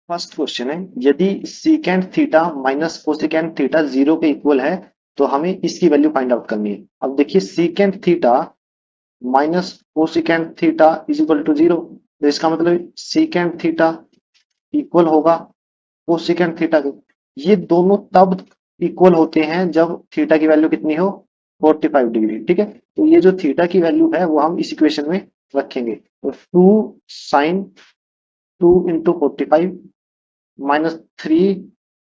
First question है, यदि secant theta minus cosecant theta zero के इक्वल है तो हमें इसकी वैल्यू फाइंड आउट करनी है। अब देखिए secant theta minus cosecant theta is equal to zero, तो इसका मतलब सीकेंट थीटा इक्वल होगा कोसिकेंट थीटा के। ये दोनों तब इक्वल होते हैं जब थीटा की वैल्यू कितनी हो, 45 डिग्री। ठीक है, तो ये जो थीटा की वैल्यू है वो हम इस इक्वेशन में रखेंगे। तो 2 sin 2 into 45 minus 3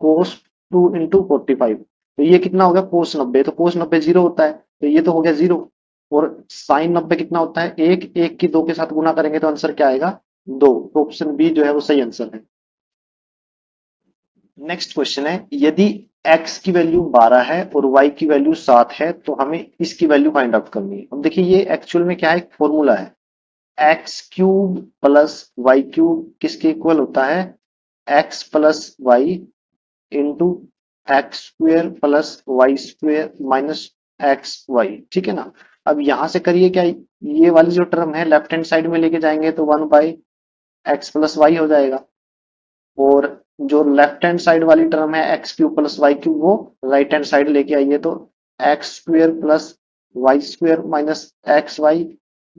cos 2 into 45, तो ये कितना हो गया कोस 90। तो कोस 90 जीरो होता है, तो ये तो हो गया जीरो। और साइन 90 कितना होता है, एक एक की दो के साथ गुना करेंगे तो आंसर क्या आएगा, दो। तो ऑप्शन बी जो है वो सही आंसर है। नेक्स्ट क्वेश्चन है, यदि x की वैल्यू 12 है और y की वैल्यू 7 है तो हमें इसकी वैल्यू फाइंड आउट करनी है। अब देखिए ये एक्चुअल में क्या है, फॉर्मूला है, x cube plus y cube किसके इक्वल होता है, x plus y into x square plus y square minus x y. ठीक है ना। अब यहां से करिए क्या, ये वाली जो टर्म है लेफ्ट हैंड साइड में लेके जाएंगे तो 1/x प्लस वाई हो जाएगा, और जो लेफ्ट हैंड साइड वाली टर्म है x cube plus y cube वो राइट हैंड साइड लेके आइए तो x square plus y square minus x y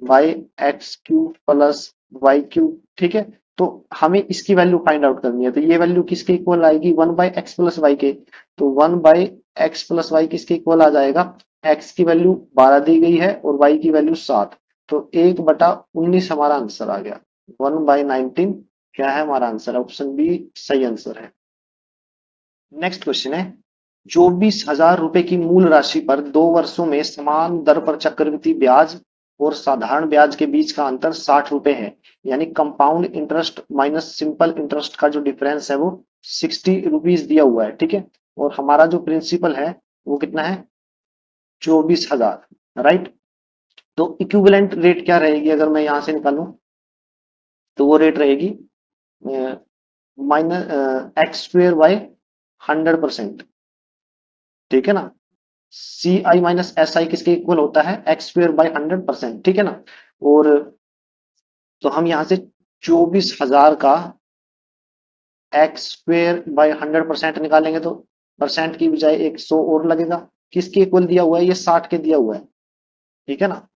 by x cube plus y cube. ठीक है, तो हमें इसकी वैल्यू फाइंड आउट करनी है, तो ये वैल्यू किसके इक्वल आएगी, 1/x प्लस वाई के। तो 1/x प्लस वाई किसके इक्वल आ जाएगा, x की वैल्यू 12 दी गई है और y की वैल्यू 7, तो 1/19 हमारा आंसर आ गया। 1/19 क्या है हमारा आंसर, ऑप्शन बी सही आंसर है। नेक्स्ट क्वेश्चन है, 24,000 रुपए की मूल राशि पर 2 वर्षों में समान दर पर चक्रवृद्धि ब्याज और साधारण ब्याज के बीच का अंतर 60 रुपए है, यानी compound interest minus simple interest का जो डिफरेंस है वो 60 रुपीज दिया हुआ है। ठीक है, और हमारा जो प्रिंसिपल है वो कितना है, 24,000। राइट, तो इक्विवेलेंट रेट क्या रहेगी अगर मैं यहां से निकालूं, तो वो रेट रहेगी माइनस एक्स स्क्वेयर बाय 100%। ठीक है ना, सी आई माइनस एस आई किसके इक्वल होता है, एक्स स्क्वेयर बाय 100%। ठीक है ना, और तो हम यहां से 24,000 का एक्स स्क्वेयर बाय 100% निकालेंगे तो परसेंट की बजाय 100 और लगेगा। किसके इक्वल दिया हुआ है, ये 60 के दिया हुआ है। ठीक है ना,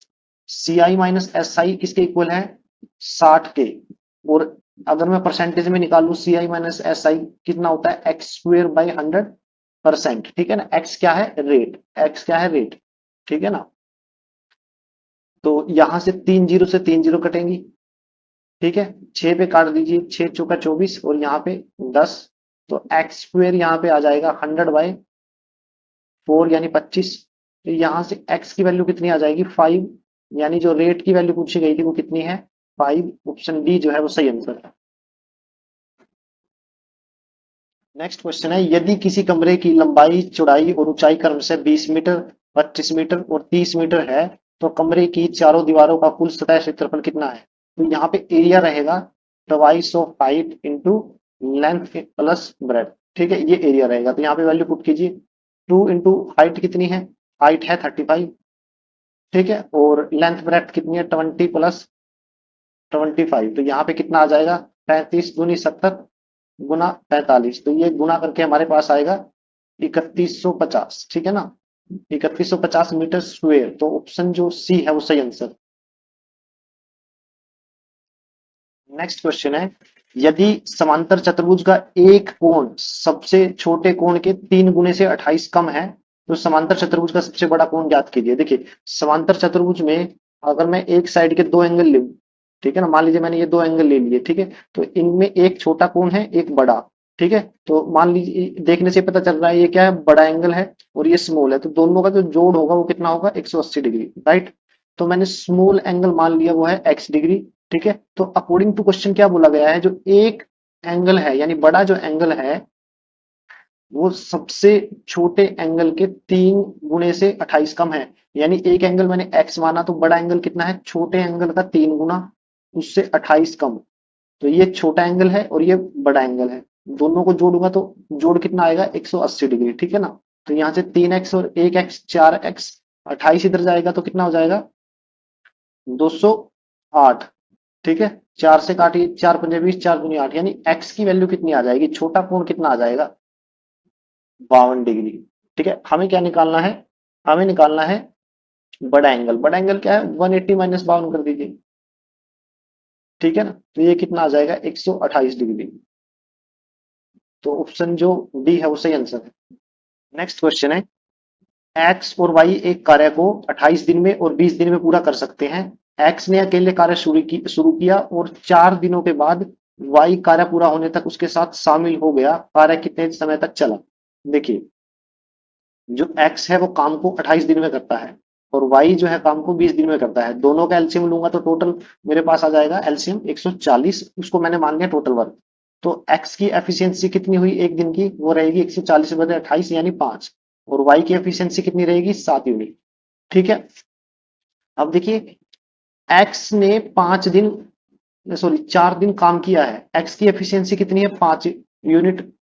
सी आई माइनस एस आई किसके इक्वल है, 60 के। और अगर मैं परसेंटेज में निकालू सी आई माइनस एस आई कितना होता है, एक्स स्क्वेयर बाई 100%। ठीक है ना, एक्स क्या है रेट, एक्स क्या है रेट। ठीक है ना, तो यहां से 3 जीरो से 3 जीरो कटेंगी। ठीक है, 6 पे काट दीजिए, 6 चौका 24 और यहाँ पे 10, तो एक्स स्क्वेयर यहाँ पे आ जाएगा 100/4 यानी 25। तो यहां से एक्स की वैल्यू कितनी आ जाएगी, 5, यानी जो रेट की वैल्यू पूछी गई थी वो कितनी है, 5। ऑप्शन डी जो है वो सही आंसर है। नेक्स्ट क्वेश्चन है, यदि किसी कमरे की लंबाई चौड़ाई और ऊंचाई क्रम से 20 मीटर 25 मीटर और 30 मीटर है तो कमरे की चारों दीवारों का कुल सतह क्षेत्रफल कितना है। तो यहाँ पे एरिया रहेगा twice of height into length plus breadth. ठीक है, ये एरिया रहेगा, तो यहाँ पे वैल्यू पुट कीजिए, 2 इंटू हाइट कितनी है, हाइट है 35। ठीक है, और लेंथ ब्रेथ कितनी है 20 + 25, तो यहाँ पे कितना आ जाएगा, 35 दूनी 70 गुना 45, तो ये गुना करके हमारे पास आएगा 3150। ठीक है ना, 3150 मीटर स्क्वेयर, तो ऑप्शन जो सी है वो सही आंसर। नेक्स्ट क्वेश्चन है, यदि समांतर चतुर्भुज का एक कोण सबसे छोटे कोण के 3 गुने से 28 कम है तो समांतर चतुर्भुज का सबसे बड़ा कोण ज्ञात कीजिए। देखिए समांतर चतुर्भुज में अगर मैं एक साइड के दो एंगल लूं, ठीक है ना, मान लीजिए मैंने ये दो एंगल ले लिए, ठीक है, तो इनमें एक छोटा कोण है एक बड़ा। ठीक है, तो मान लीजिए देखने से पता चल रहा है ये क्या है, बड़ा एंगल है और ये स्मॉल है, तो दोनों का जो जोड़ होगा वो कितना होगा, 180 डिग्री। राइट, तो मैंने स्मॉल एंगल मान लिया वो है x डिग्री। ठीक है, तो अकॉर्डिंग टू क्वेश्चन क्या बोला गया है, जो एक एंगल है यानी बड़ा जो एंगल है वो सबसे छोटे एंगल के 3 गुने से 28 कम है। यानी एक एंगल मैंने x माना तो बड़ा एंगल कितना है, छोटे एंगल का 3 गुना उससे 28 कम। तो ये छोटा एंगल है और ये बड़ा एंगल है, दोनों को जोड़ूंगा तो जोड़ कितना आएगा, 180 डिग्री। ठीक है ना, तो यहाँ से 3x और 1x 4x 28 इधर जाएगा तो कितना हो जाएगा, 208। ठीक है, 4 से काटिए, 4 पंजे 20, 4 दूनी 8, यानी एक्स की वैल्यू कितनी आ जाएगी, छोटा कोण कितना आ जाएगा, 52 डिग्री। ठीक है, हमें क्या निकालना है, हमें निकालना है बड़ा एंगल। बड़ा एंगल क्या है, 180 माइनस 52 कर दीजिए। ठीक है ना, तो ये कितना आ जाएगा, 128 डिग्री। तो ऑप्शन जो डी है वो सही आंसर है। नेक्स्ट क्वेश्चन है, एक्स और वाई एक कार्य को 28 दिन में और 20 दिन में पूरा कर सकते हैं। एक्स ने अकेले कार्य शुरू किया और 4 दिनों के बाद वाई कार्य पूरा होने तक उसके साथ शामिल हो गया। कार्य कितने समय तक चला। देखिए, जो एक्स है वो काम को 28 दिन में करता है और वाई जो है काम को 20 दिन में करता है। दोनों का एलसीएम लूंगा तो टोटल मेरे पास आ जाएगा एलसीएम 140, उसको मैंने मान लिया टोटल वर्क। तो एक्स की एफिशिएंसी कितनी हुई एक दिन की, वो रहेगी 140 बटे 28 यानी 5। और वाई की एफिशिएंसी कितनी रहेगी, 7 यूनिट। ठीक है, अब देखिए, एक्स ने 5 दिन, सॉरी 4 दिन काम किया है, एक्स की एफिशिएंसी कितनी है, 5 यूनिट।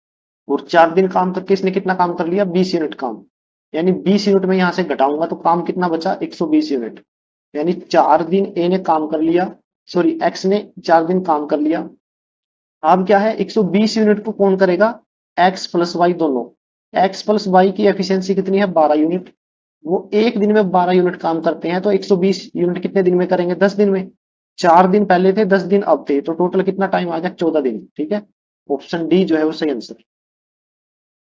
और 4 दिन काम करके इसने कितना काम कर लिया, 20 यूनिट काम। यानी 20 यूनिट में यहां से घटाऊंगा तो काम कितना बचा, 120 यूनिट। यानी 4 दिन ए ने काम कर लिया, सॉरी एक्स ने 4 दिन काम कर लिया। अब क्या है, 120 यूनिट को कौन करेगा, एक्स प्लस वाई दोनों। एक्स प्लस वाई की एफिशिएंसी कितनी है, 12 यूनिट। वो एक दिन में 12 यूनिट काम करते हैं, तो 120 यूनिट कितने दिन में करेंगे, 10 दिन में। 4 दिन पहले थे, 10 दिन अब थे, तो टोटल कितना टाइम आ गया, 14 दिन। ठीक है, ऑप्शन डी जो है वो सही आंसर।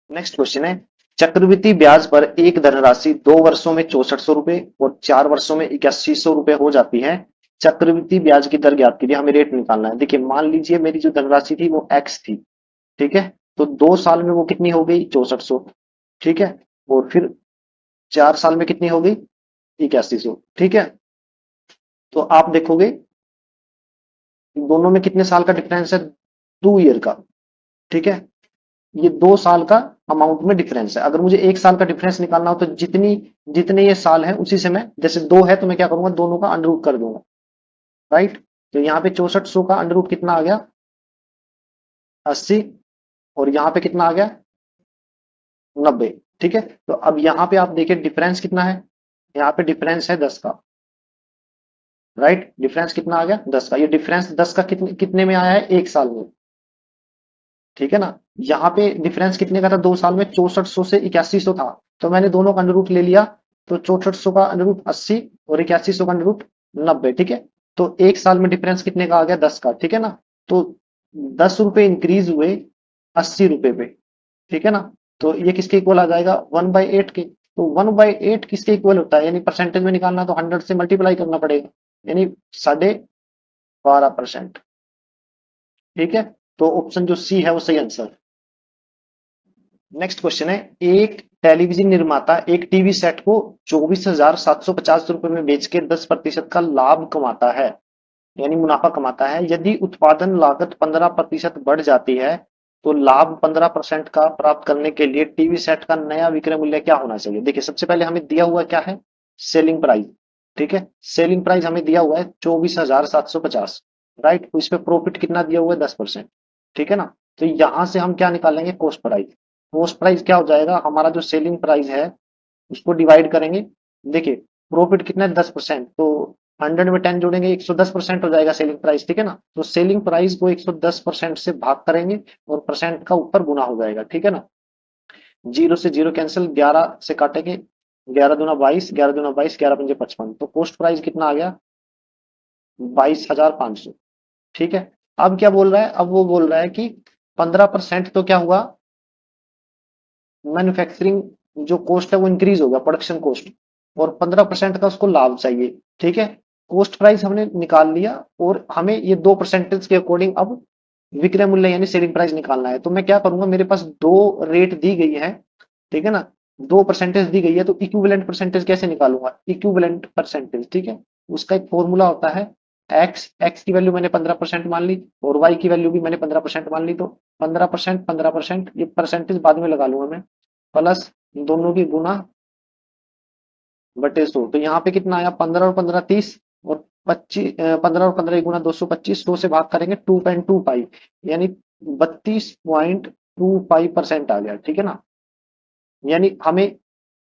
नेक्स्ट क्वेश्चन है, चक्रवृद्धि ब्याज पर एक धनराशि 2 वर्षों में 6400 रुपए और 4 वर्षों में 8100 रुपए हो जाती है। चक्रवृद्धि ब्याज की दर ज्ञात कीजिए, हमें रेट निकालना है। देखिए, मान लीजिए मेरी जो धनराशि थी वो एक्स थी। ठीक है, तो 2 साल में वो कितनी हो गई, 6400। ठीक है, और फिर 4 साल में कितनी हो गई, 8100। ठीक है, तो आप देखोगे दोनों में कितने साल का डिफरेंस है, 2 ईयर का। ठीक है, ये 2 साल का अमाउंट में डिफरेंस है। अगर मुझे 1 साल का डिफरेंस निकालना हो तो जितनी जितने ये साल है उसी से मैं, जैसे 2 है तो मैं क्या करूंगा, दोनों का अंडर रूट कर दूंगा। राइट, तो यहाँ पे 6400 का अंडर रूट कितना आ गया, 80। और यहाँ पे कितना आ गया, 90। ठीक है, तो अब यहाँ पे आप देखिए डिफरेंस कितना है, यहाँ पे डिफरेंस है 10 का। राइट, डिफरेंस कितना आ गया, 10 का। ये डिफरेंस 10 का कितने कितने में आया है, 1 साल में। ठीक है ना, यहाँ पे डिफरेंस कितने का था, 2 साल में 6400 से 8100 था। तो मैंने दोनों का अंडर रूट ले लिया, तो 6400 का अंडर रूट 80 और 8100 का अंडर रूट 90। ठीक है, तो 1 साल में डिफरेंस कितने का आ गया, 10 का। ठीक है ना, तो 10 रुपए इंक्रीज हुए 80 रुपए पे। ठीक है ना, तो ये किसके इक्वल आ जाएगा, 1/8 के। तो 1/8 किसके इक्वल होता है, यानी परसेंटेज में निकालना तो 100 से मल्टीप्लाई करना पड़ेगा, यानी 12.5%। ठीक है, तो ऑप्शन जो सी है वो सही आंसर। नेक्स्ट क्वेश्चन है, एक टेलीविजन निर्माता एक टीवी सेट को 24,750 रुपए में बेच के 10% का लाभ कमाता है, यानी मुनाफा कमाता है। यदि उत्पादन लागत 15% बढ़ जाती है तो लाभ 15% का प्राप्त करने के लिए टीवी सेट का नया विक्रय मूल्य क्या होना चाहिए। देखिए, सबसे पहले हमें दिया हुआ क्या है, सेलिंग प्राइस। ठीक है, सेलिंग प्राइस हमें दिया हुआ है 24,750। राइट, तो इस पे प्रॉफिट कितना दिया हुआ है, 10%। ठीक है ना, तो यहां से हम क्या निकालेंगे, कॉस्ट प्राइस। कॉस्ट प्राइस क्या हो जाएगा, हमारा जो सेलिंग प्राइस है उसको डिवाइड करेंगे। देखिए, प्रॉफिट कितना है, 10%, तो 100 में 10 जोड़ेंगे 110% हो जाएगा सेलिंग प्राइस। ठीक है ना, तो सेलिंग प्राइस को 110% से भाग करेंगे और परसेंट का ऊपर गुना हो जाएगा। ठीक है ना, जीरो से जीरो कैंसिल, 11 से काटेंगे, 11 दूना 22, 11 दूना 22, 11 पंजे 55। तो कॉस्ट प्राइस कितना आ गया, 22,500। ठीक है, अब क्या बोल रहा है, अब वो बोल रहा है कि 15% तो क्या हुआ, मैन्युफैक्चरिंग जो कॉस्ट है वो इंक्रीज होगा, प्रोडक्शन कॉस्ट। और 15% का उसको लाभ चाहिए। ठीक है, कॉस्ट प्राइस हमने निकाल लिया और हमें ये 2% के अकॉर्डिंग अब विक्रय मूल्य यानी सेलिंग प्राइस निकालना है। तो मैं क्या करूंगा, मेरे पास दो रेट दी गई है। ठीक है ना, 2% दी गई है, तो इक्विवेलेंट परसेंटेज कैसे निकालूंगा, इक्विवेलेंट परसेंटेज। ठीक है, उसका एक फॉर्मूला होता है, एक्स एक्स की वैल्यू मैंने 15% मान ली और वाई की वैल्यू भी मैंने 15% मान ली। तो 15%, 15%, ये परसेंटेज बाद में लगा लूंगा मैं, प्लस दोनों की गुना बटे 100। तो यहाँ पे कितना आया, 15 और 15 30, और 25, 15 और 15 गुना 225, 100 से भाग करेंगे 2.25, यानी 32.25% आ गया। ठीक है ना, यानी हमें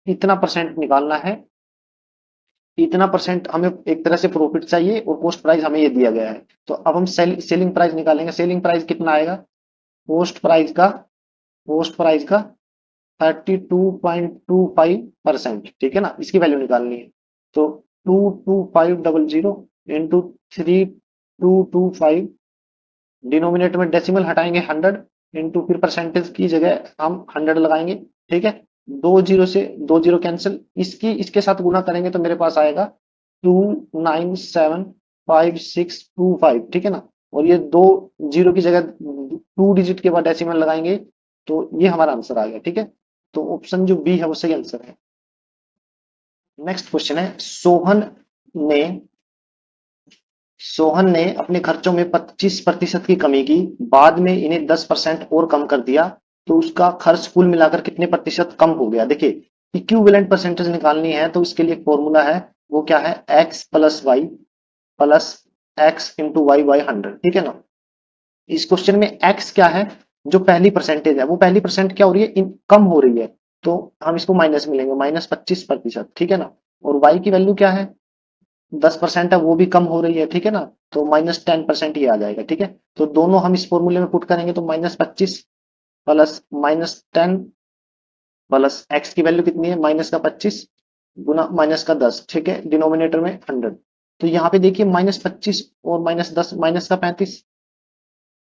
इतना परसेंट निकालना है इतना परसेंट हमें एक तरह से प्रॉफिट चाहिए और कॉस्ट प्राइस हमें ये दिया गया है। तो अब हम सेलिंग प्राइस निकालेंगे। सेलिंग प्राइस कितना आएगा? कॉस्ट प्राइस का कॉस्ट प्राइस का 32.25%, ठीक है ना, इसकी वैल्यू निकालनी है। तो 22500 इंटू 3225, डिनोमिनेटर में डेसिमल हटाएंगे 100, इंटू फिर परसेंटेज की जगह हम 100 लगाएंगे, ठीक है। दो जीरो से दो जीरो कैंसिल, इसकी इसके साथ गुना करेंगे तो मेरे पास आएगा 2975625, ठीक है ना। और ये दो जीरो की जगह 2 डिजिट के बाद डेसिमल लगाएंगे तो ये हमारा आंसर आ गया, ठीक है। तो ऑप्शन जो बी है वो सही आंसर है। नेक्स्ट क्वेश्चन है, ने सोहन ने अपने खर्चों में 25% की कमी की, बाद में इन्हें 10% और कम कर दिया, तो उसका खर्च कुल मिलाकर कितने प्रतिशत कम हो गया? देखिए, इक्विवेलेंट परसेंटेज निकालनी है तो इसके लिए एक फॉर्मूला है, वो क्या है? X plus y plus x into y by 100, ठीक है ना। इस क्वेश्चन में एक्स क्या है? जो पहली परसेंटेज है वो पहली परसेंट क्या हो रही है? कम हो रही है, तो हम इसको माइनस में लेंगे, -25%, ठीक है ना। और वाई की वैल्यू क्या है? 10% है, वो भी कम हो रही है, ठीक है ना। तो -10% ये आ जाएगा, ठीक है। तो दोनों हम इस फॉर्मूले में पुट करेंगे तो -25 प्लस -10 प्लस एक्स की वैल्यू कितनी है? -25 गुना -10, ठीक है, डिनोमिनेटर में 100। तो यहाँ पे देखिए -25 और -10 -35,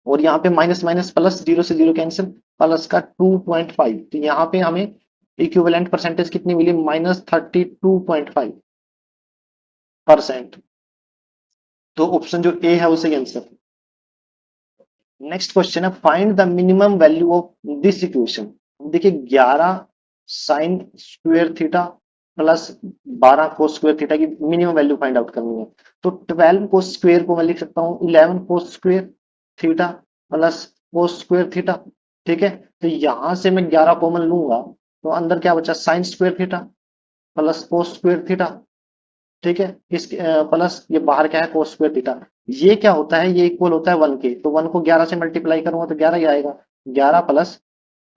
और यहाँ पे माइनस माइनस प्लस, जीरो से जीरो कैंसिल, प्लस का 2.5, तो यहाँ पे हमें इक्विवेलेंट परसेंटेज कितनी मिली? -32.5%। तो ऑप्शन जो ए है वो सही आंसर है। नेक्स्ट क्वेश्चन है, find the minimum value of this equation. देखिए 11 sine square theta plus 12 cos square theta की मिनिमम वैल्यू फाइंड आउट करनी है। तो 12 कोस स्क्वायर को मैं लिख सकता हूँ 11 cos square theta plus cos square theta, ठीक है। तो यहां से मैं 11 कॉमन लूंगा तो अंदर क्या बचा? Sine square theta plus cos square theta, ठीक है। इस प्लस ये बाहर क्या है? Cos square theta. ये क्या होता है? ये इक्वल होता है 1 के, तो 1 को 11 से मल्टीप्लाई करूंगा तो 11 ही आएगा। 11 प्लस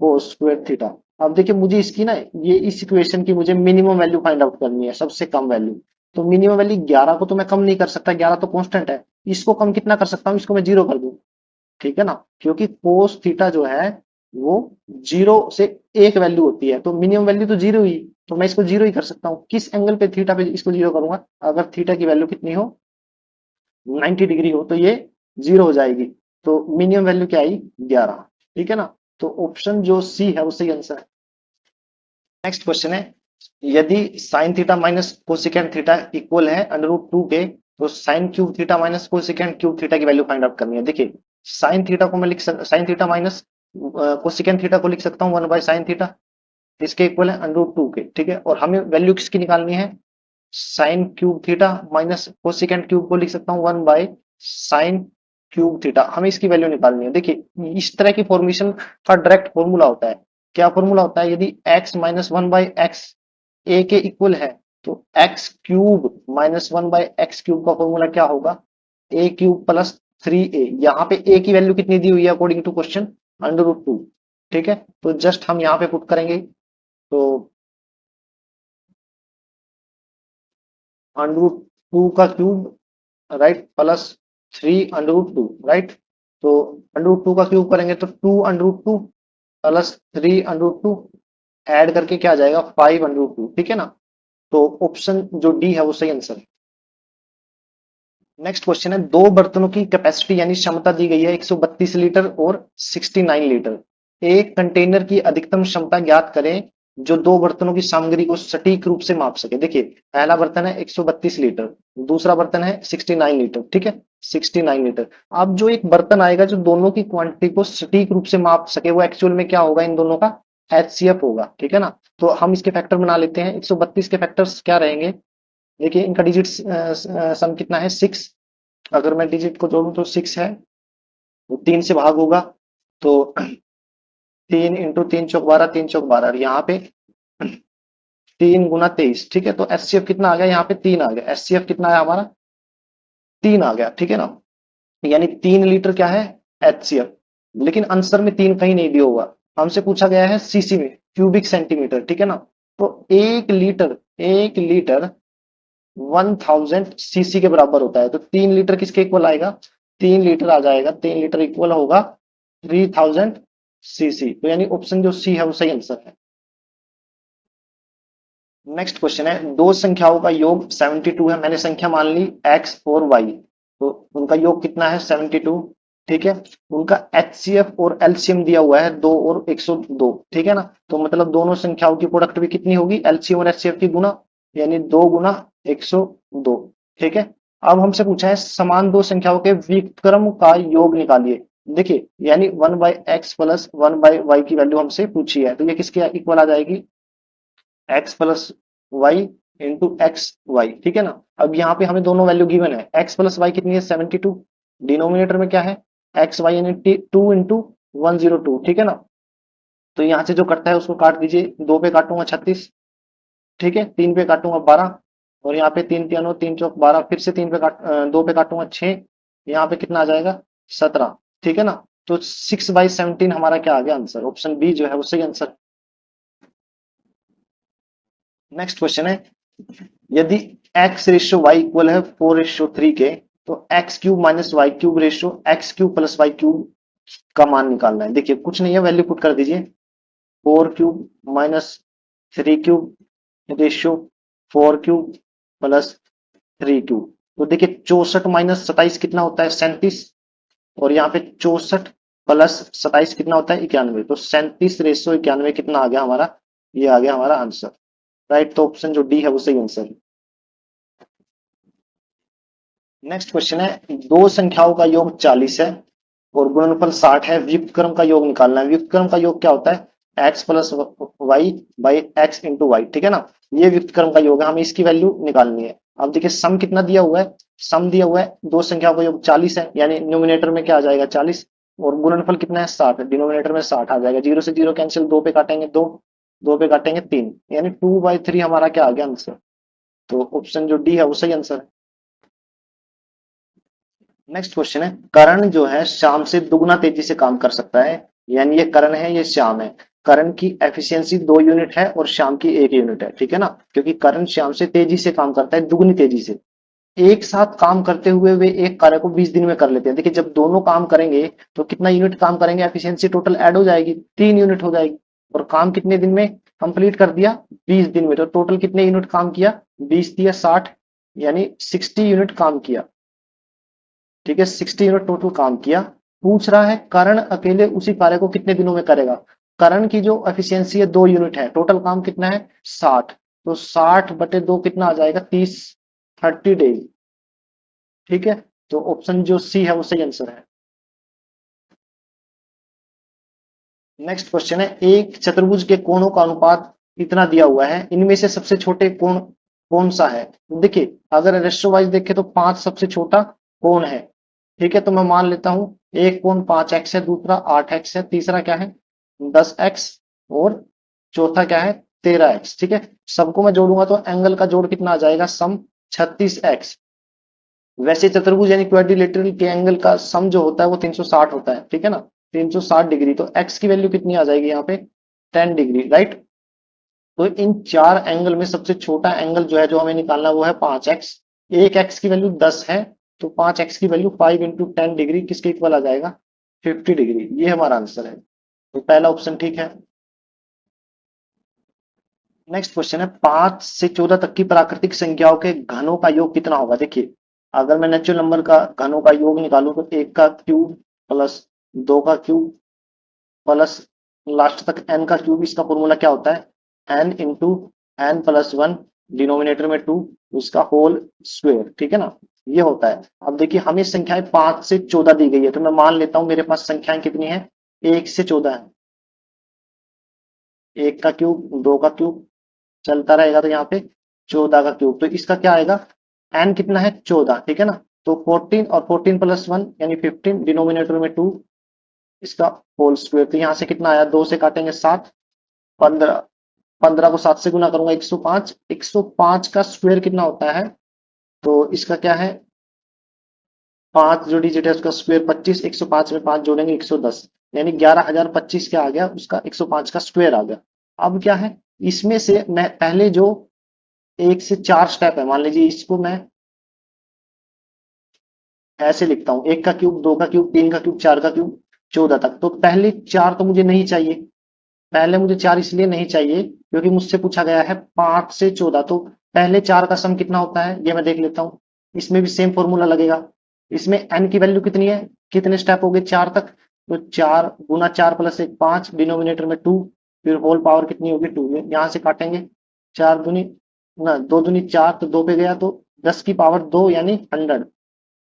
कोस स्क्वायर थीटा। अब देखिए मुझे इसकी ना, ये इस इक्वेशन की मुझे मिनिमम वैल्यू फाइंड आउट करनी है, सबसे कम वैल्यू। तो मिनिमम वैल्यू 11 को तो मैं कम नहीं कर सकता, 11 तो कांस्टेंट है। इसको कम कितना कर सकता हूँ? इसको मैं जीरो कर दूं, ठीक है ना, क्योंकि कोस थीटा जो है वो जीरो से एक वैल्यू होती है, तो मिनिमम वैल्यू तो जीरो ही, तो मैं इसको जीरो ही कर सकता हूँ। किस एंगल पे? थीटा पे इसको जीरो करूंगा। अगर थीटा की वैल्यू कितनी हो? 90 डिग्री हो तो ये जीरो हो जाएगी। तो मिनिमम वैल्यू क्या आई? 11, ठीक है ना। तो ऑप्शन जो सी है वो सही आंसर है। नेक्स्ट क्वेश्चन है, यदि sine theta minus cosecant theta equal है √2 के, तो sine cube theta minus cosecant cube theta की वैल्यू फाइंड आउट करनी है। देखिए साइन थीटा को मैं sine theta minus cosecant theta को लिख सकता हूँ 1/sin थीटा, इसके इक्वल है √2 के, ठीक है। और हमें वैल्यू किसकी निकालनी है? Sine cube theta minus cosecant cube को लिख सकता हूँ 1/sin क्यूब थीटा, हमें इसकी वैल्यू निकालनी है। देखिए इस तरह की फॉर्मेशन का डायरेक्ट फॉर्मूला होता है। क्या फॉर्मूला होता है? यदि x माइनस 1/x ए के इक्वल है तो x cube minus 1/x cube का फॉर्मूला क्या होगा? ए क्यूब प्लस 3a। यहाँ पे a की वैल्यू कितनी दी हुई है अकॉर्डिंग टू क्वेश्चन? √2, ठीक है। तो जस्ट हम यहाँ पे पुट करेंगे तो √2 का क्यूब, राइट, प्लस 3 √2, राइट। तो √2 का क्यूब करेंगे तो 2 √2 प्लस 3 √2, ऐड करके क्या आ जाएगा? 5 √2, ठीक है ना। तो ऑप्शन जो डी है वो सही आंसर है। नेक्स्ट क्वेश्चन है, दो बर्तनों की कैपेसिटी यानी क्षमता दी गई है 132 लीटर और 69 लीटर। एक कंटेनर की अधिकतम क्षमता ज्ञात करें जो दो बर्तनों की सामग्री को सटीक रूप से माप सके। देखिए पहला बर्तन है 132 लीटर, दूसरा बर्तन है 69 लीटर, ठीक है, 69 लीटर। अब जो एक बर्तन आएगा जो दोनों की क्वांटिटी को सटीक रूप से माप सके, वो एक्चुअल में क्या होगा? इन दोनों का HCF होगा, ठीक है ना। तो हम इसके फैक्टर बना लेते हैं। 132 के फैक्टर्स क्या रहेंगे? देखिए इनका डिजिट सम कितना है? 6। अगर मैं डिजिट को जोड़ूं तो 6 है, वो 3 से भाग होगा, तो 3 × 3 = 12, 3 × 12, यहाँ पे 3 × 23, ठीक है। तो HCF कितना आ गया? यहाँ पे 3 आ गया। HCF कितना आया हमारा? 3 आ गया, ठीक है ना। यानी 3 लीटर क्या है? HCF। लेकिन आंसर में 3 कहीं नहीं दिया हुआ, हमसे पूछा गया है सीसी में, क्यूबिक सेंटीमीटर, ठीक है ना। तो 1 लीटर 1000 सीसी के बराबर होता है। तो 3 लीटर किसके इक्वल आएगा? 3 लीटर आ जाएगा। 3 लीटर इक्वल होगा 3000 सीसी। तो यानी ऑप्शन जो सी है वो सही आंसर है। नेक्स्ट क्वेश्चन है, दो संख्याओं का योग 72 है। मैंने संख्या मान ली x और y, तो उनका योग कितना है? 72। ठीक है, उनका HCF और LCM दिया हुआ है 2 और 102। ठीक है ना, तो मतलब दोनों संख्याओं की प्रोडक्ट भी कितनी होगी? LCM और HCF की गुना, यानी 2 गुना 102। ठीक है, अब हमसे पूछा है समान दो संख्याओं के व्युत्क्रम का योग निकालिए। देखिए, यानी 1/x प्लस 1/y की वैल्यू हमसे पूछी है, तो ये किसके इक्वल आ जाएगी? X plus y into x y. ठीक है ना, अब यहाँ पे हमें दोनों वैल्यू गिवन है। एक्स प्लस वाई कितनी है? 72। डिनोमिनेटर में क्या है? एक्स वाई यानी 2 इंटू 102। ठीक है ना, तो यहाँ से जो कटता है उसको काट दीजिए। 2 पे काटूंगा 36, ठीक है, 3 पे काटूंगा 12, और यहाँ पे 3 तीन 3 चौक 12, फिर से 2 पे काटूंगा 6, यहाँ पे कितना आ जाएगा? 17। ठीक है ना, तो 6/17 हमारा क्या आ गया आंसर? ऑप्शन बी जो है वो सही आंसर। नेक्स्ट क्वेश्चन है, यदि x रेशियो y इक्वल है 4:3 के, तो x cube minus y cube ratio x cube plus y cube का मान निकालना है। देखिए कुछ नहीं है, वैल्यू पुट कर दीजिए। 4 cube minus 3 cube ratio 4 cube plus 3 cube. तो देखिए 64 माइनस 27 कितना होता है? 37। और यहाँ पे 64 प्लस 27 कितना होता है? 91। तो 37:91 कितना आ गया हमारा? ये आ गया हमारा आंसर। राइट, तो ऑप्शन जो डी है वो सही आंसर है। नेक्स्ट क्वेश्चन है, दो संख्याओं का योग 40 है और गुणनफल 60 है। व्युत्क्रम का योग निकालना है। व्युत्क्रम का योग क्या होता है? X plus y by x into y. ठीक है ना, ये व्युत्क्रम का योग है, हमें इसकी वैल्यू निकालनी है। अब देखिए सम कितना दिया हुआ है? सम दिया हुआ है दो संख्याओं का योग 40 है, यानी न्यूमिनेटर में क्या आ जाएगा? 40, और गुणनफल कितना है? 60, डिनोमिनेटर में 60 आ जाएगा। 0 से 0 कैंसिल, 2 पे काटेंगे 2, 2 पे काटेंगे 3, यानी 2/3 हमारा क्या आ गया आंसर? तो ऑप्शन जो डी है वो सही आंसर है। नेक्स्ट क्वेश्चन है, करण जो है शाम से दुगना तेजी से काम कर सकता है। यानी ये करण है, ये श्याम है। करण की एफिशिएंसी 2 यूनिट है और शाम की 1 यूनिट है। ठीक है ना, क्योंकि करण शाम से तेजी से काम करता है, दुगनी तेजी से। एक साथ काम करते हुए वे एक कार्य को 20 दिन में कर लेते हैं। देखिए जब दोनों काम करेंगे तो कितना यूनिट काम करेंगे? एफिशिएंसी टोटल ऐड हो जाएगी, 3 यूनिट हो जाएगी। और काम कितने दिन में कंप्लीट कर दिया? 20 दिन में। तो टोटल कितने यूनिट काम किया? 20 दिया 60, यानी 60 यूनिट काम किया। ठीक है, 60 यूनिट टोटल काम किया। पूछ रहा है करण अकेले उसी कार्य को कितने दिनों में करेगा। करण की जो एफिशिएंसी है 2 यूनिट है, टोटल काम कितना है? 60। तो 60/2 कितना आ जाएगा? 30, 30 डेज। ठीक है, तो ऑप्शन जो सी है वो सही आंसर है। नेक्स्ट क्वेश्चन है, एक चतुर्भुज के कोणों का अनुपात इतना दिया हुआ है, इनमें से सबसे छोटे कोण कौन सा है? देखिए अगर रेशियो वाइज देखें तो 5 सबसे छोटा कोण है। ठीक है, तो मैं मान लेता हूं एक कोण 5x है, दूसरा 8x है, तीसरा क्या है? 10x, और चौथा क्या है? 13x। ठीक है, सबको मैं जोड़ूंगा तो एंगल का जोड़ कितना आ जाएगा? सम 36x। वैसे चतुर्भुज यानी क्वाड्रिलेटरल के एंगल का सम जो होता है वो 360 होता है। ठीक है ना, 360 डिग्री। तो एक्स की वैल्यू कितनी आ जाएगी यहाँ पे? 10 डिग्री। राइट, तो इन चार एंगल में सबसे छोटा एंगल जो है जो हमें निकालना वो है 5x। एक एक्स की वैल्यू 10 है, तो 5x की वैल्यू 5 × 10 डिग्री किसके इक्वल आ जाएगा? 50 डिग्री। ये हमारा आंसर है, तो पहला ऑप्शन ठीक है। नेक्स्ट क्वेश्चन है, 5 से 14 तक की प्राकृतिक संख्याओं के घनों का योग कितना होगा? देखिए अगर मैं नेचुरल नंबर का घनों का योग निकालूं तो 1 का क्यूब प्लस 2 का क्यूब प्लस लास्ट तक n का क्यूब। इसका फॉर्मूला क्या होता है? n × n+1, डिनोमिनेटर में 2, उसका होल स्क्वायर। ठीक है ना, ये होता है। अब देखिए हमें संख्याएं 5 से 14 दी गई है, तो मैं मान लेता हूं मेरे पास संख्याएं कितनी है? 1 से 14 है। 1 का क्यूब, 2 का क्यूब चलता रहेगा, तो यहाँ पे 14 का क्यूब। तो इसका क्या आएगा? एन कितना है? 14। ठीक है ना, तो 14 और 14+1 यानी 15, डिनोमिनेटर में 2, इसका होल स्क्वायर। तो यहाँ से कितना आया? 2 से काटेंगे 7, 15, 15 को 7 से गुना करूंगा 105। 105 का स्क्वायर कितना होता है? तो इसका क्या है? 5 जो डिजिट है उसका स्क्वायर 25, 105 में 5 जोड़ेंगे 110, यानी 11,025 क्या आ गया? उसका 105 का स्क्वायर आ गया। अब क्या है, इसमें से मैं पहले जो 1 से 4 स्टेप है, मान लीजिए इसको मैं ऐसे लिखता हूं, 1 का क्यूब, 2 का क्यूब, 3 का क्यूब, 4 का क्यूब, 14 तक। तो पहले 4 तो मुझे नहीं चाहिए, पहले मुझे 4 इसलिए नहीं चाहिए क्योंकि मुझसे पूछा गया है 5 से 14, तो पहले 4 का सम कितना होता है ये मैं देख लेता हूं। इसमें भी सेम फॉर्मूला लगेगा। इसमें n की वैल्यू कितनी है, कितने स्टेप हो गए 4 तक, तो 4 गुना 4 प्लस 1 5, डिनोमिनेटर में 2, फिर होल पावर कितनी होगी 2, यहां से काटेंगे, 4 दूनी ना 2 दूनी 4, तो 2 पे गया तो 10 की पावर 2 यानी 100।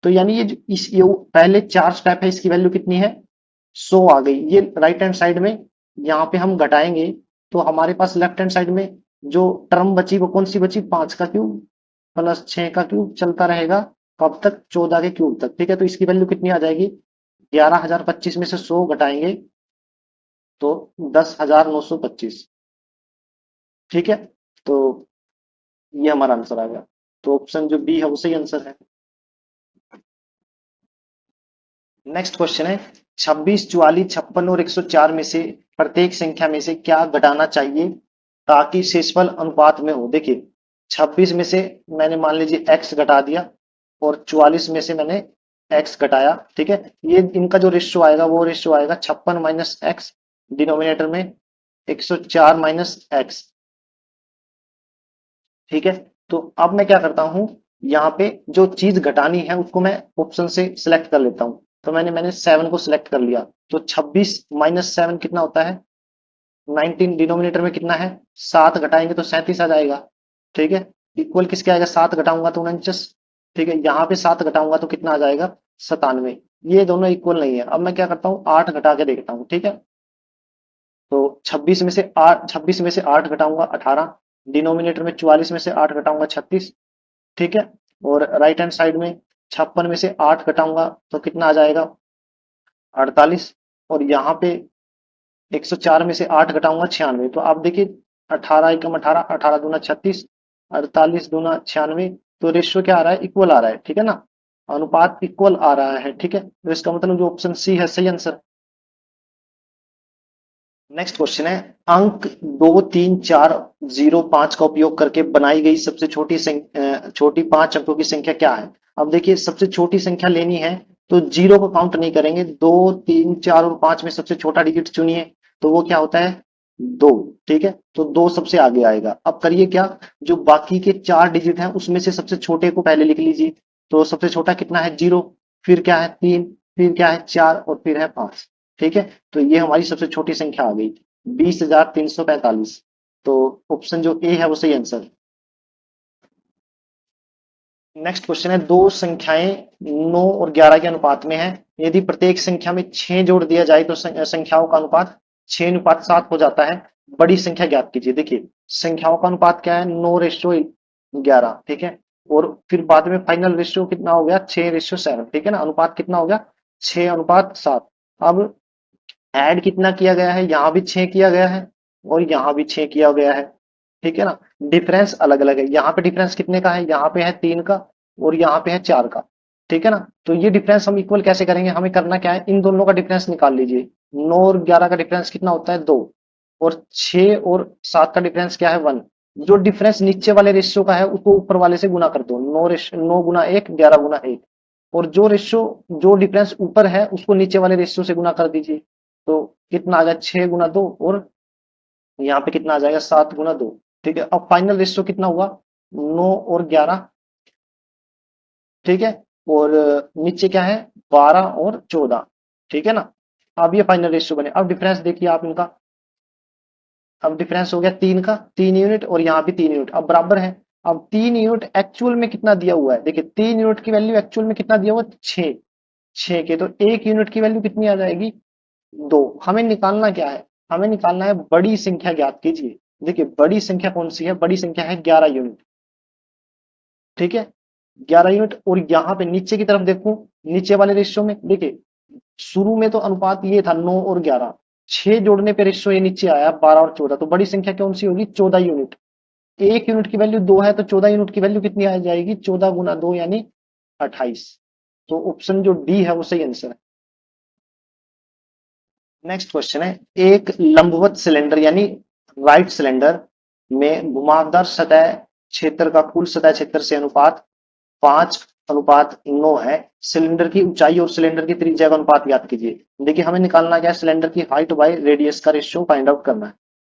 तो यानी ये जो ये पहले 4 स्टेप है इसकी वैल्यू कितनी है 100 आ गई। ये राइट हैंड साइड में यहाँ पे हम घटाएंगे तो हमारे पास लेफ्ट हैंड साइड में जो टर्म बची वो कौन सी बची, 5 का क्यूब प्लस 6 का क्यूब चलता रहेगा कब तक, 14 के क्यूब तक। ठीक है, तो इसकी वैल्यू कितनी आ जाएगी, 11,025 में से 100 घटाएंगे तो 10,925। ठीक है, तो ये हमारा आंसर आ गया। तो ऑप्शन जो बी है वो सही आंसर है। नेक्स्ट क्वेश्चन है 26, 44, 56 और 104 में से प्रत्येक संख्या में से क्या घटाना चाहिए ताकि शेषफल अनुपात में हो। देखिए 26 में से मैंने मान लीजिए x घटा दिया और 44 में से मैंने x घटाया। ठीक है, ये इनका जो रेशियो आएगा वो रेशियो आएगा 56 माइनस एक्स, डिनोमिनेटर में 104 माइनस एक्स। ठीक है, तो अब मैं क्या करता हूं, यहाँ पे जो चीज घटानी है उसको मैं ऑप्शन से सिलेक्ट कर लेता हूं। तो मैंने 7 को सिलेक्ट कर लिया, तो 26 माइनस 7 कितना होता है 19, डिनोमिनेटर में कितना है 7 घटाएंगे तो 37 आ जाएगा। ठीक है, इक्वल किसके आएगा, 7 घटाऊंगा तो 49। ठीक है, यहाँ पे 7 घटाऊंगा तो कितना आ जाएगा 97। ये दोनों इक्वल नहीं है। अब मैं क्या करता हूँ 8 घटा के देखता हूँ। ठीक है, तो 26 में से 8 घटाऊंगा 18, डिनोमिनेटर में 44 में से 8 घटाऊंगा 36। ठीक है, और राइट हैंड साइड में 56 में से 8 घटाऊंगा तो कितना आ जाएगा 48, और यहाँ पे 104 में से 8 घटाऊंगा 96। तो आप देखिए 18 एकम 18, 18 दूना 36, 48 दूना 96, तो रेशियो क्या आ रहा है इक्वल आ रहा है। ठीक है ना, अनुपात इक्वल आ रहा है। ठीक है, तो इसका मतलब जो ऑप्शन सी है सही आंसर। नेक्स्ट क्वेश्चन है अंक 2, 3, 4, 0, 5 का उपयोग करके बनाई गई सबसे छोटी 5 अंकों की संख्या क्या है। अब देखिए सबसे छोटी संख्या लेनी है तो जीरो को काउंट नहीं करेंगे, 2, 3, 4 और 5 में सबसे छोटा डिजिट चुनिए, तो वो क्या होता है 2। ठीक है, तो 2 सबसे आगे आएगा। अब करिए क्या, जो बाकी के 4 डिजिट हैं उसमें से सबसे छोटे को पहले लिख लीजिए। तो सबसे छोटा कितना है 0, फिर क्या है 3, फिर क्या है 4 और फिर है 5। ठीक है, तो ये हमारी सबसे छोटी संख्या आ गई 20,345। तो ऑप्शन जो ए है वो सही आंसर। नेक्स्ट क्वेश्चन है दो संख्याएं 9 और 11 के अनुपात में है, यदि प्रत्येक संख्या में 6 जोड़ दिया जाए तो संख्याओं का अनुपात 6:7 हो जाता है। बड़ी संख्या ज्ञात कीजिए। देखिए संख्याओं का अनुपात क्या है 9:11। ठीक है, और फिर बाद में फाइनल रेशियो कितना हो गया 6:7। ठीक है ना, अनुपात कितना हो गया 6:7। अब ऐड कितना किया गया है, यहाँ भी 6 किया गया है और यहाँ भी 6 किया गया है। ठीक है ना, डिफरेंस अलग अलग है, यहाँ पे डिफरेंस कितने का है, यहाँ पे है 3 का और यहाँ पे है 4 का। ठीक है ना, तो ये डिफरेंस हम इक्वल कैसे करेंगे, हमें करना क्या है इन दोनों का डिफरेंस निकाल लीजिए। 9 और 11 का डिफरेंस कितना होता है 2, और 6 और 7 का डिफरेंस क्या है 1। जो डिफरेंस नीचे वाले रेशियो का है उसको ऊपर वाले से गुना कर दो, 9 गुना 1, 11 गुना 1। और जो रेशियो जो डिफरेंस ऊपर है उसको नीचे वाले रेशियो से गुना कर दीजिए। तो कितना आ गया 6 गुना 2, और यहाँ पे कितना आ जाएगा 7 गुना 2। ठीक है, अब फाइनल रेशियो कितना हुआ 9 और 11। ठीक है, और नीचे क्या है 12 और 14। ठीक है ना, अब ये फाइनल रेशियो बने। अब डिफरेंस देखिए आप इनका, अब डिफरेंस हो गया 3 का 3 यूनिट, और यहाँ भी 3 यूनिट, अब बराबर है। अब 3 यूनिट एक्चुअल में कितना दिया हुआ है, देखिए 3 यूनिट की वैल्यू एक्चुअल में कितना दिया हुआ है 6, 6 के, तो 1 यूनिट की वैल्यू कितनी आ जाएगी 2। हमें निकालना क्या है, हमें निकालना है बड़ी संख्या ज्ञात कीजिए। देखिए बड़ी संख्या कौन सी है, बड़ी संख्या है 11 यूनिट। ठीक है, 11 यूनिट, और यहाँ पे नीचे की तरफ देखूं, नीचे वाले रेशियो में देखिए शुरू में तो अनुपात ये था 9 और 11, 6 जोड़ने पे रेशियो ये नीचे आया 12 और 14, तो बड़ी संख्या कौन सी होगी 14 यूनिट। 1 यूनिट की वैल्यू 2 है तो 14 यूनिट की वैल्यू कितनी आ जाएगी 14 गुना 2 यानी 28। तो ऑप्शन जो डी है वो सही आंसर है। नेक्स्ट क्वेश्चन है एक लंबवत सिलेंडर यानी राइट सिलेंडर में घुमावदार सतह क्षेत्र का कुल सतह क्षेत्र से अनुपात 5:9 है। सिलेंडर की ऊंचाई और सिलेंडर की त्रिज्या का अनुपात ज्ञात कीजिए। देखिए हमें निकालना क्या है, सिलेंडर की हाइट बाय रेडियस का रेशियो फाइंड आउट करना है,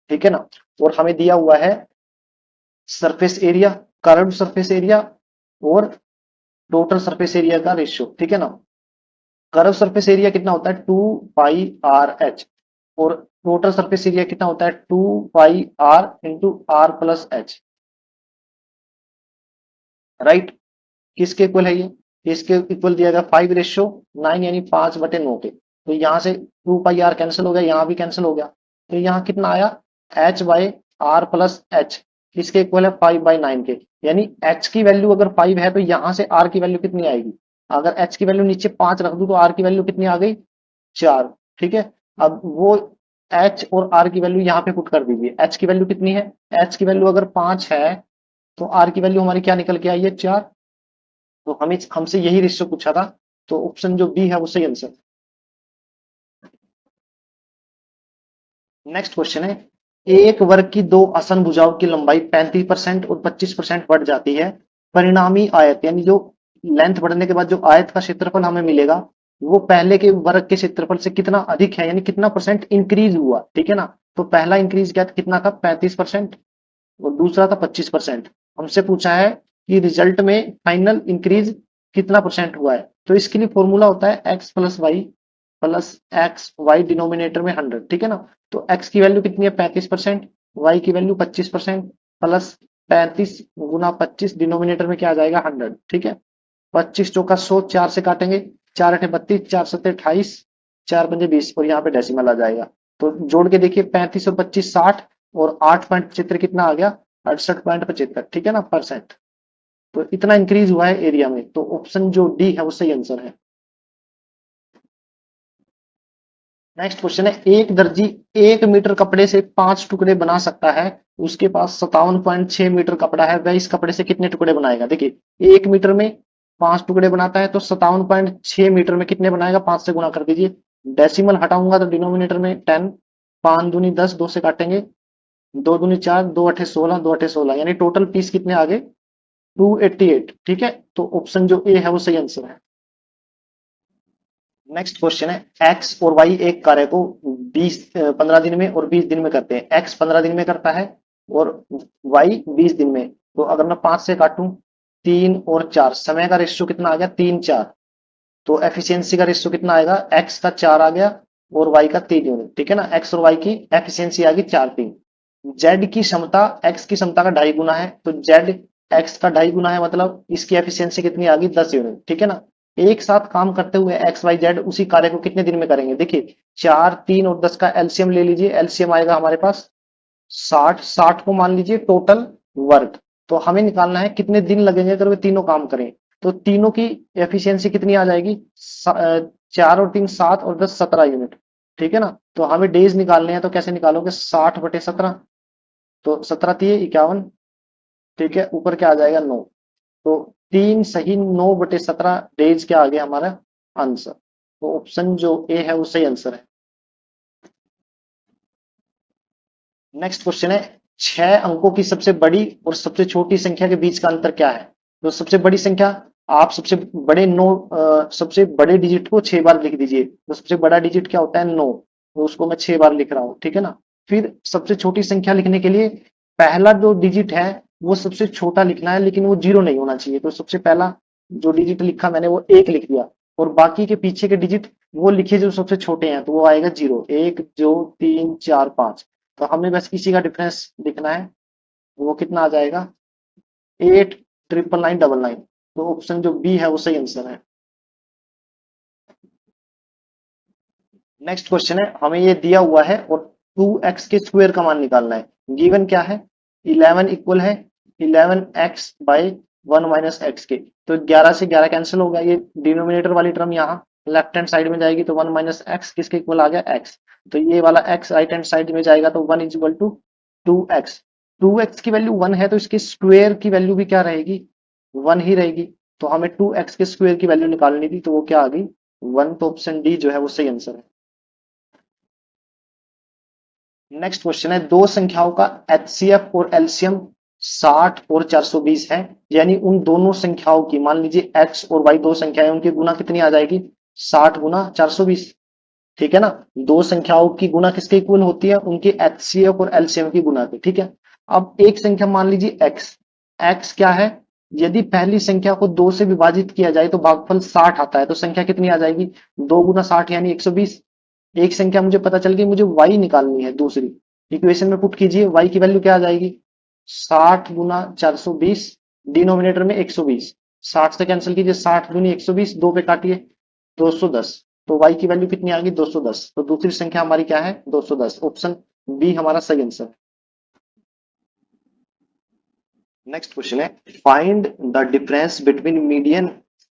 ठीक है ना। और हमें दिया हुआ है surface area, curved surface area और टोटल सरफेस एरिया का रेशियो, ठीक है ना। कर्व सरफेस एरिया कितना होता है 2πr/h और टोटल सरफेस एरिया कितना होता है 2πr/r+h, राइट। किसके इक्वल है ये, इसके इक्वल दिया गया 5:9 यानी 5/9 के। तो यहां से 2πr कैंसिल हो गया, यहां भी कैंसिल हो गया, तो यहाँ कितना आया h/r+h, इसके इक्वल है 5/9 के। यानी h की वैल्यू अगर 5 है तो यहां से r की वैल्यू कितनी आएगी, अगर h की वैल्यू नीचे 5 रख दूं तो r की वैल्यू कितनी आ गई 4, ठीक है। अब वो h और r की वैल्यू यहाँ पे पुट कर दीजिए। h की वैल्यू कितनी है, h की वैल्यू अगर 5 है तो r की वैल्यू हमारी क्या निकल के आई है 4। तो हमें हमसे यही रेशियो पूछा था, तो ऑप्शन जो बी है वो सही आंसर। नेक्स्ट क्वेश्चन है, एक वर्ग की दो आसन भुजाओं की लंबाई 35% और 25% बढ़ जाती है, परिणामी आयत यानी जो लेंथ बढ़ने के बाद जो आयत का क्षेत्रफल हमें मिलेगा वो पहले के वर्ग के क्षेत्रफल से कितना अधिक है, यानी कितना परसेंट इंक्रीज हुआ, ठीक है ना। तो पहला इंक्रीज क्या कितना था 35% और दूसरा था 25%। हमसे पूछा है कि रिजल्ट में फाइनल इंक्रीज कितना परसेंट हुआ है, तो इसके लिए फॉर्मूला होता है x+y डिनोमिनेटर में 100, ठीक है ना। तो x की वैल्यू कितनी है 35%, y की वैल्यू 25%, प्लस 35 × 25 डिनोमिनेटर में क्या आ जाएगा 100, ठीक है। 25 चौका 100, 4 से काटेंगे, 4 8 32, 4 7 28, 4 पंजे 20 और यहाँ पे डेसिमल आ जाएगा। तो जोड़ के देखिए 35 और 25 60 और 8.75 कितना आ गया 68.75, ठीक है ना परसेंट। तो इतना इंक्रीज हुआ है एरिया में, तो ऑप्शन जो डी है वो सही आंसर है। नेक्स्ट क्वेश्चन है, एक दर्जी 1 मीटर कपड़े से 5 टुकड़े बना सकता है, उसके पास 57.6 मीटर कपड़ा है, वह इस कपड़े से कितने टुकड़े बनाएगा। देखिए 1 मीटर में 5 टुकड़े बनाता है तो 57.6 मीटर में कितने बनाएगा, 5 से गुणा कर दीजिए। डेसिमल हटाऊंगा तो डिनोमिनेटर में 10, 5 दूनी 10, 2 से काटेंगे, 2 दूनी 4, 2 अठे 16, 2 अठे 16, यानी टोटल पीस कितने आ गए 288, ठीक है। तो ऑप्शन जो ए है वो सही आंसर है। नेक्स्ट क्वेश्चन है, एक्स और वाई एक कार्य को 15 दिन में और 20 दिन में करते हैं। एक्स 15 दिन में करता है और वाई 20 दिन में। तो अगर मैं 5 से काटूं 3 और 4, समय का रेशियो कितना आ गया 3 4, तो एफिशिएंसी का रेशियो कितना आएगा, एक्स का 4 आ गया और वाई का 3 यूनिट, ठीक है ना। एक्स और वाई की एफिशिएंसी आ गई 4 3। जेड की क्षमता एक्स की क्षमता का 2.5 गुना है, तो जेड एक्स का 2.5 गुना है, मतलब इसकी एफिशिएंसी कितनी आ गई 10 यूनिट, ठीक है ना। एक साथ काम करते हुए एक्स वाई जेड उसी कार्य को कितने दिन में करेंगे। देखिए 4 3 और 10 का एलसीएम ले लीजिए, एलसीएम आएगा हमारे पास 60, 60 को मान लीजिए टोटल वर्क। तो हमें निकालना है कितने दिन लगेंगे अगर वे तीनों काम करें। तो तीनों की एफिशिएंसी कितनी आ जाएगी 4 और 3 7 और 10 17 यूनिट, ठीक है ना। तो हमें डेज निकालने हैं, तो कैसे निकालोगे 60/17, तो 17 3 51, ठीक है, ऊपर क्या आ जाएगा 9। तो 3 सही 9/17 डेज क्या आ गया हमारा आंसर। तो ऑप्शन जो ए है वो सही आंसर है। नेक्स्ट क्वेश्चन है, 6 अंकों की सबसे बड़ी और सबसे छोटी संख्या के बीच का अंतर क्या है। तो सबसे बड़ी संख्या, आप सबसे बड़े डिजिट को 6 बार लिख दीजिए, तो सबसे बड़ा डिजिट क्या होता है 9, तो उसको मैं 6 बार लिख रहा हूं, ठीक है ना। फिर सबसे छोटी संख्या लिखने के लिए पहला जो डिजिट है वो सबसे छोटा लिखना है, लेकिन वो 0 नहीं होना चाहिए। तो सबसे पहला जो डिजिट लिखा मैंने वो 1 लिख दिया, और बाकी के पीछे के डिजिट वो लिखे जो सबसे छोटे हैं, तो वो आएगा 0 1 2 3 4 5। तो हमें बस इसी का डिफरेंस लिखना है, वो कितना आ जाएगा 8 99999। तो ऑप्शन जो बी है वो सही आंसर है। नेक्स्ट क्वेश्चन है, हमें ये दिया हुआ है और 2x के स्क्वायर का मान निकालना है। गिवन क्या है 11 इक्वल है 11x/1 - x के। तो 11 से 11 कैंसिल होगा, ये डिनोमिनेटर वाली टर्म यहाँ लेफ्ट हैंड साइड में जाएगी, तो 1 - x किसके इक्वल आ गया x। तो ये वाला x राइट हैंड साइड में जाएगा, तो 1 = 2x। 2x की वैल्यू 1 है तो इसके स्क्वायर की वैल्यू भी क्या रहेगी 1 ही रहेगी। तो हमें 2x के स्क्वायर की वैल्यू निकालनी थी, तो वो क्या आ गई 1। तो ऑप्शन डी जो है वो सही आंसर है। नेक्स्ट क्वेश्चन है, दो संख्याओं का एचसीएफ और एलसीएम 60 और 420 है, यानी उन दोनों संख्याओं की, मान लीजिए x और y दो संख्याएं, उनकी गुना कितनी आ जाएगी, 60 गुना 420। ठीक है ना, दो संख्याओं की गुना किसके इक्वल होती है, उनके एचसीएफ और एलसीएम की गुना की। ठीक है, अब एक संख्या मान लीजिए x, x क्या है, यदि पहली संख्या को 2 से विभाजित किया जाए तो भागफल 60 आता है, तो संख्या कितनी आ जाएगी, 2 गुना 60 यानी 120। एक संख्या मुझे पता चल गई, मुझे y निकालनी है दूसरी, इक्वेशन में पुट कीजिए, y की वैल्यू क्या आ जाएगी, 60 गुना 420, डिनोमिनेटर में 120, 60 से कैंसिल कीजिए, 60 दूनी 120, दो पे काटिए 210, तो y की वैल्यू कितनी आ गई, 210। तो दूसरी संख्या हमारी क्या है, 210। ऑप्शन बी हमारा सही आंसर। नेक्स्ट क्वेश्चन है, find the difference between median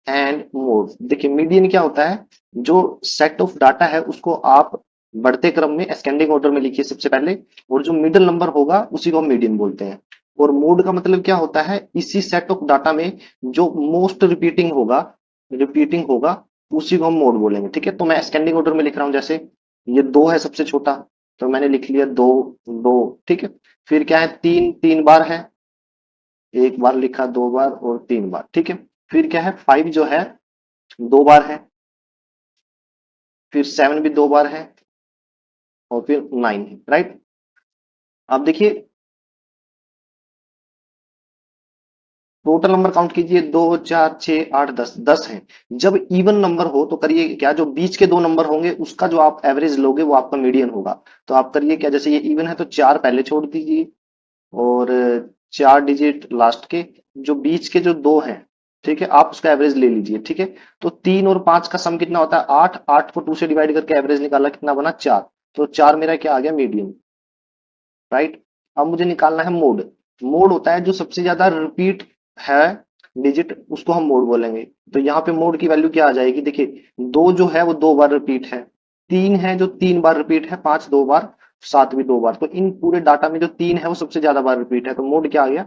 and mode. देखिए मीडियन क्या होता है, जो सेट ऑफ डाटा है उसको आप बढ़ते क्रम में असेंडिंग ऑर्डर में लिखिए सबसे पहले, और जो मिडिल नंबर होगा उसी को हम मीडियन बोलते हैं। और मोड का मतलब क्या होता है, इसी सेट ऑफ डाटा में जो मोस्ट रिपीटिंग होगा उसी को हम मोड बोलेंगे। ठीक है, तो मैं असेंडिंग ऑर्डर में लिख रहा हूं, जैसे ये 2 है सबसे छोटा, तो मैंने लिख लिया 2 2। ठीक है, फिर क्या है, 3 3 बार है, एक बार लिखा, 2 बार और 3 बार। ठीक है, फिर क्या है, 5 जो है 2 बार है, फिर 7 भी 2 बार है, और फिर 9 है। राइट, अब देखिए टोटल नंबर काउंट कीजिए, 2 4 6 8 10, 10 है। जब इवन नंबर हो तो करिए क्या, जो बीच के दो नंबर होंगे उसका जो आप एवरेज लोगे वो आपका मीडियन होगा। तो आप करिए क्या, जैसे ये इवन है तो 4 पहले छोड़ दीजिए, और 4 डिजिट लास्ट के, जो बीच के जो दो हैं, ठीक है, आप उसका एवरेज ले लीजिए। ठीक है, तो 3 और 5 का सम कितना होता है, 8, 8 को 2 से डिवाइड करके एवरेज निकाला, कितना बना, 4। तो 4 मेरा क्या आ गया, मीडियन। राइट, अब मुझे निकालना है मोड। मोड होता है जो सबसे ज्यादा रिपीट है डिजिट, उसको हम मोड बोलेंगे। तो यहाँ पे मोड की वैल्यू क्या आ जाएगी, देखिए 2 जो है वो 2 बार रिपीट है, 3 है जो 3 बार रिपीट है, 5 2 बार, 7 भी 2 बार। तो इन पूरे डाटा में जो 3 है वो सबसे ज्यादा बार रिपीट है, तो मोड क्या आ गया,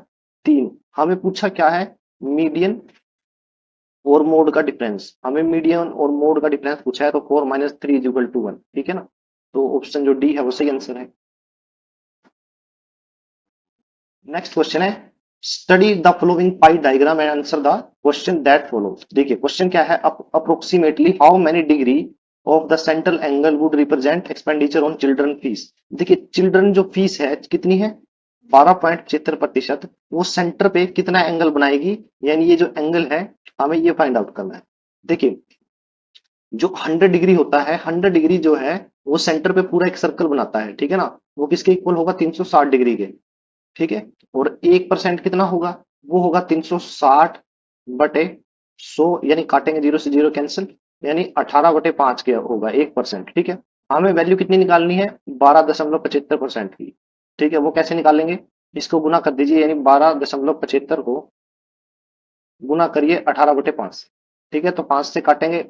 3। हमें पूछा क्या है, मीडियन और मोड का डिफरेंस, हमें मीडियन और मोड का डिफरेंस पूछा है, तो 4 - 3 = 1। ठीक है ना, तो ऑप्शन जो डी है वो सही आंसर है। नेक्स्ट क्वेश्चन है, study the following pi diagram and answer the question that follows. देखिए क्वेश्चन क्या है, approximately how many degree of the central angle would represent expenditure on children fees. देखिए चिल्ड्रन जो फीस है कितनी है, 12.75%, वो सेंटर पे कितना एंगल बनाएगी, यानी ये जो एंगल है हमें ये फाइंड आउट करना है। देखिए जो 100 डिग्री होता है, 100 डिग्री जो है वो सेंटर पे पूरा एक सर्कल बनाता है। ठीक है ना, वो किसके इक्वल होगा, 360 डिग्री के। ठीक है, और 1% कितना होगा, वो होगा 360/100, यानी काटेंगे 0 से 0 कैंसिल, यानी 18/5 के होगा 1%। ठीक है, हमें वैल्यू कितनी निकालनी है, 12.75% की। ठीक है, वो कैसे निकालेंगे, इसको गुना कर दीजिए, यानी 12.75 को गुना करिए 18/5। ठीक है, तो 5 से काटेंगे,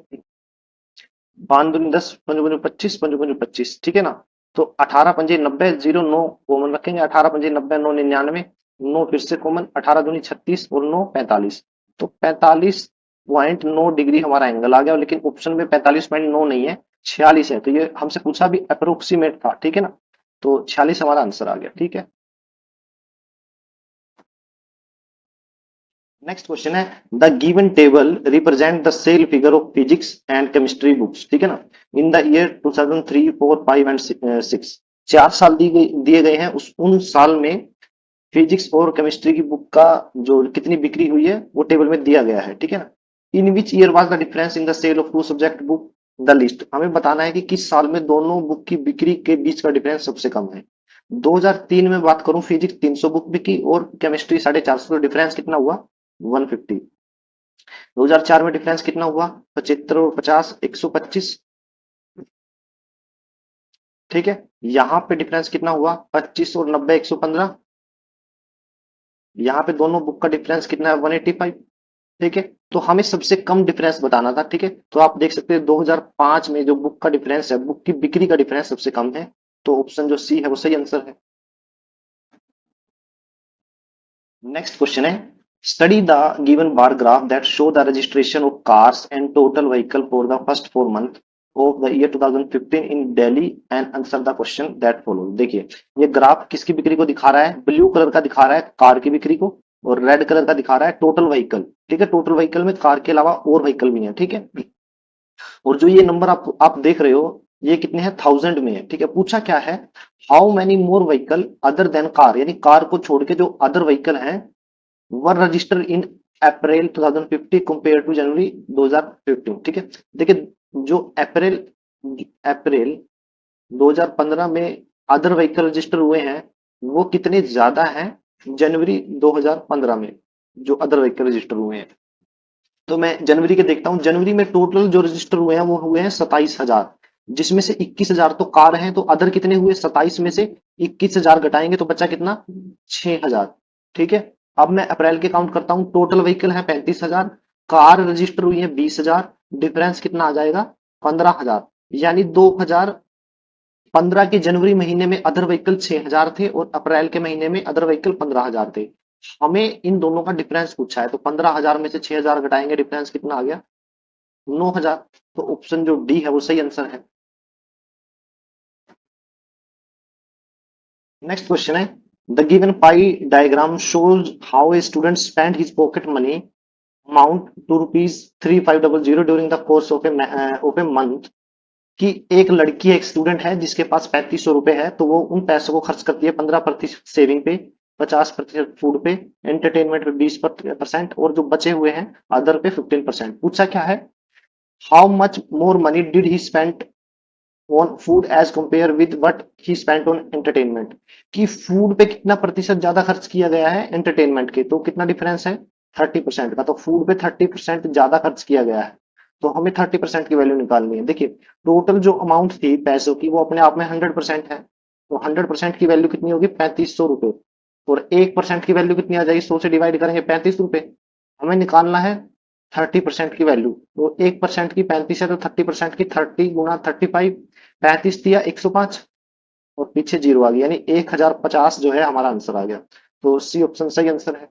5 दूनी 10, 5 दूनी 25, 5 दूनी 25। ठीक है ना, तो 18 × 5 = 90, 0 9 कॉमन रखेंगे, 18 × 5 = 90, 9 99, 9 फिर से कॉमन, 18 दूनी 36 और 9 45। तो 45.9 डिग्री हमारा एंगल आ गया, लेकिन ऑप्शन में 45.9 नहीं है, 46 है। तो ये हमसे पूछा भी अप्रोक्सीमेट था। ठीक है ना, तो 46 हमारा आंसर आ गया। ठीक है, नेक्स्ट क्वेश्चन है, the given table represent the sale figure of physics and chemistry books. ठीक है ना, इन द ईयर 2003 4 5 एंड 6, 4 साल दिए गए हैं, उस उन साल में फिजिक्स और केमिस्ट्री की बुक का जो कितनी बिक्री हुई है वो टेबल में दिया गया है। ठीक है ना, in which year was the difference in the sale of two subject book, the list. हमें बताना है कि किस साल में दोनों बुक की बिक्री के बीच का डिफरेंस सबसे कम है। 2003 में बात करूं, फिजिक्स 300 बुक बिकी और केमिस्ट्री 450, डिफरेंस कितना हुआ, 150। 2004 में डिफरेंस कितना हुआ, 75 और 50, 125। ठीक है, यहाँ पे डिफरेंस कितना हुआ, 25 और 90, 115। यहाँ पे दोनों बुक का डिफरेंस कितना है, 185। ठीक है, तो हमें सबसे कम डिफरेंस बताना था। ठीक है, तो आप देख सकते हैं 2005 में जो बुक का डिफरेंस है, बुक की बिक्री का डिफरेंस सबसे कम है, तो ऑप्शन जो सी है वो सही आंसर है। नेक्स्ट क्वेश्चन है, study the given bar graph that show the registration of cars and total vehicle for the first 4 month of the year 2015 in Delhi and answer the question that follow. देखिए ये graph किसकी बिक्री को दिखा रहा है, blue colour का दिखा रहा है कार की बिक्री को, और रेड कलर का दिखा रहा है टोटल व्हीकल। ठीक है, टोटल व्हीकल में कार के अलावा और व्हीकल भी है। ठीक है, और जो ये नंबर आप देख रहे हो ये कितने हैं, 1000 में है। ठीक है, पूछा क्या है, how many more vehicle other than car, यानी कार को छोड़ के जो अदर व्हीकल हैं were registered in April 2050 compare to January 2015। ठीक है, देखिए जो अप्रैल अप्रैल 2015 में अदर व्हीकल रजिस्टर हुए हैं वो कितने ज्यादा हैं जनवरी 2015 में जो अदर व्हीकल रजिस्टर हुए हैं। तो मैं जनवरी के देखता हूं, जनवरी में टोटल जो रजिस्टर हुए हैं वो हुए हैं 27,000, जिसमें से 21,000 तो कार हैं, तो अदर कितने हुए, 27 में से 21,000 घटाएंगे तो बचा कितना, 6,000। ठीक है, अब मैं अप्रैल के काउंट करता हूं, टोटल व्हीकल है 35,000, कार रजिस्टर हुई है 20,000, डिफरेंस कितना आ जाएगा, 15,000। यानी 2015 के जनवरी महीने में अदर व्हीकल 6,000 थे और अप्रैल के महीने में अदर व्हीकल 15,000 थे। हमें इन दोनों का डिफरेंस पूछा है, तो 15,000 में से 6,000 घटाएंगे, डिफरेंस कितना आ गया, 9,000। तो ऑप्शन जो डी है वो सही आंसर है। नेक्स्ट क्वेश्चन है, the given pie diagram shows how a student spend his pocket money amount to rupees 3500 during the course of a month. कि एक लड़की है, एक स्टूडेंट है जिसके पास 3500 रुपए है, तो वो उन पैसों को खर्च करती है 15% सेविंग पे, 50% फूड पे, एंटरटेनमेंट पे 20% और जो बचे हुए हैं अदर पे 15%। पूछा क्या है, how much more money did he spend on food as compare with what he spent on entertainment. कि फूड पे कितना प्रतिशत ज्यादा खर्च किया गया है एंटरटेनमेंट के, तो कितना डिफरेंस है, 30% का। तो फूड पे 30% ज्यादा खर्च किया गया है, तो हमें 30% की वैल्यू निकालनी है। देखिए टोटल जो अमाउंट थी पैसों की वो अपने आप में 100% है, तो 100% की वैल्यू कितनी होगी, 3500 रुपए। और 1% की वैल्यू कितनी आ जाएगी, 100 से डिवाइड करेंगे 35 रुपए। हमें निकालना है 30% की वैल्यू, तो 1% की 35 है तो 30% की 30 गुना 35, 35 दिया 105 और पीछे जीरो आ गया, यानी 1050 जो है हमारा आंसर आ गया। तो सी ऑप्शन सही आंसर है।